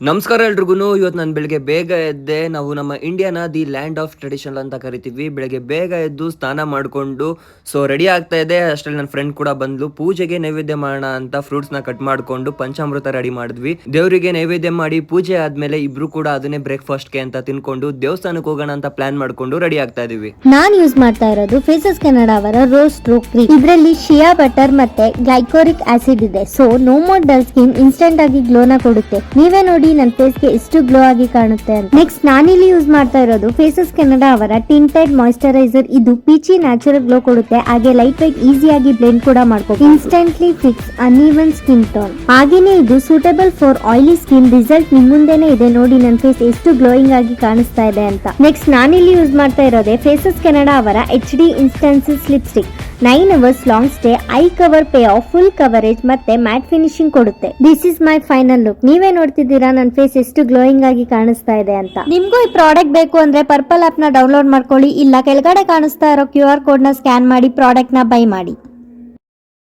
ನಮಸ್ಕಾರ ಎಲ್ರಿಗೂ. ಇವತ್ತು ನಾನು ಬೆಳಗ್ಗೆ ಬೇಗ ಎದ್ದೆ. ನಾವು ನಮ್ಮ ಇಂಡಿಯಾನ ದಿ ಲ್ಯಾಂಡ್ ಆಫ್ ಟ್ರೆಡಿಷನಲ್ ಅಂತ ಕರಿತೀವಿ. ಬೆಳಗ್ಗೆ ಬೇಗ ಎದ್ದು ಸ್ನಾನ ಮಾಡಿಕೊಂಡು ರೆಡಿ ಆಗ್ತಾ ಇದೆ. ಅಷ್ಟರಲ್ಲಿ ನನ್ನ ಫ್ರೆಂಡ್ ಕೂಡ ಬಂದ್ಲು. ಪೂಜೆಗೆ ನೈವೇದ್ಯ ಮಾಡೋಣ ಅಂತ ಫ್ರೂಟ್ಸ್ನ ಕಟ್ ಮಾಡಿಕೊಂಡು ಪಂಚಾಮೃತ ರೆಡಿ ಮಾಡಿದ್ವಿ. ದೇವರಿಗೆ ನೈವೇದ್ಯ ಮಾಡಿ ಪೂಜೆ ಆದ್ಮೇಲೆ ಇಬ್ರು ಕೂಡ ಅದನ್ನೇ ಬ್ರೇಕ್ಫಾಸ್ಟ್ಗೆ ಅಂತ ತಿನ್ಕೊಂಡು ದೇವಸ್ಥಾನಕ್ಕೆ ಹೋಗೋಣ ಅಂತ ಪ್ಲಾನ್ ಮಾಡ್ಕೊಂಡು ರೆಡಿ ಆಗ್ತಾ ಇದೀವಿ. ನಾನು ಯೂಸ್ ಮಾಡ್ತಾ ಇರೋದು ಫೇಸಸ್ ಕೆನಡಾ ಅವರ ರೋಸ್ ಸ್ಟ್ರೋಕ್ ಕ್ರೀಮ್. ಇದರಲ್ಲಿ ಶಿಯಾ ಬಟರ್ ಮತ್ತೆ ಗ್ಲೈಕೋರಿಕ್ ಆಸಿಡ್ ಇದೆ. So no more dull skin, instant ಆಗಿ ಗ್ಲೋನ ಕೊಡುತ್ತೆ. ನೀವೇ ನೋಡಿ ನನ್ನ ಫೇಸ್ ಗೆ ಎಷ್ಟು ಗ್ಲೋ ಆಗಿ ಕಾಣುತ್ತೆ ಅಂತ. ನೆಕ್ಸ್ಟ್ ನಾನಿಲ್ಲಿ ಯೂಸ್ ಮಾಡ್ತಾ ಇರೋದು ಫೇಸಸ್ ಕೆನಡಾ ಅವರ ಟಿಂಟೆಡ್ ಮಾಯಿಶ್ಚರೈಸರ್. ಇದು ಪೀಚಿ ನ್ಯಾಚುರಲ್ ಗ್ಲೋ ಕೊಡುತ್ತೆ. ಹಾಗೆ ಲೈಟ್ ವೈಟ್ ಈಸಿಯಾಗಿ ಬ್ಲೆಂಡ್ ಕೂಡ ಮಾಡ್ಕೋಬಹುದು. Instantly fix uneven skin tone. ಹಾಗೇನೆ ಇದು suitable for oily skin. Result ನಿಮ್ ಮುಂದೆನೆ ಇದೆ. ನೋಡಿ ನನ್ನ ಫೇಸ್ ಎಷ್ಟು ಗ್ಲೋಯಿಂಗ್ ಆಗಿ ಕಾಣಿಸ್ತಾ ಇದೆ ಅಂತ. ನೆಕ್ಸ್ಟ್ ನಾನಿಲ್ಲಿ ಯೂಸ್ ಮಾಡ್ತಾ ಇರೋದೇ ಫೇಸಸ್ ಕೆನಡಾ ಅವರ HD ಇನ್ಸ್ಟೆನ್ಸಿಸ್ lipstick. 9 hours long stay, eye cover, ಪೇ ಆಫ್, ಫುಲ್ ಕವರೇಜ್ ಮತ್ತೆ ಮ್ಯಾಟ್ ಫಿನಿಶಿಂಗ್ ಕೊಡುತ್ತೆ. This is my final look. ನೀವೇ ನೋಡ್ತಿದ್ದೀರಾ ನನ್ನ ಫೇಸ್ ಎಷ್ಟು ಗ್ಲೋಯಿಂಗ್ ಆಗಿ ಕಾಣಿಸ್ತಾ ಇದೆ ಅಂತ. ನಿಮ್ಗೂ ಈ ಪ್ರಾಡಕ್ಟ್ ಬೇಕು ಅಂದ್ರೆ ಪರ್ಪಲ್ ಆಪ್ ನ ಡೌನ್ಲೋಡ್ ಮಾಡ್ಕೊಳ್ಳಿ, ಇಲ್ಲ ಕೆಳಗಡೆ ಕಾಣಿಸ್ತಾ ಇರೋ QR ಕೋಡ್ ನ ಸ್ಕ್ಯಾನ್ ಮಾಡಿ ಪ್ರಾಡಕ್ಟ್ ನ ಬೈ ಮಾಡಿ.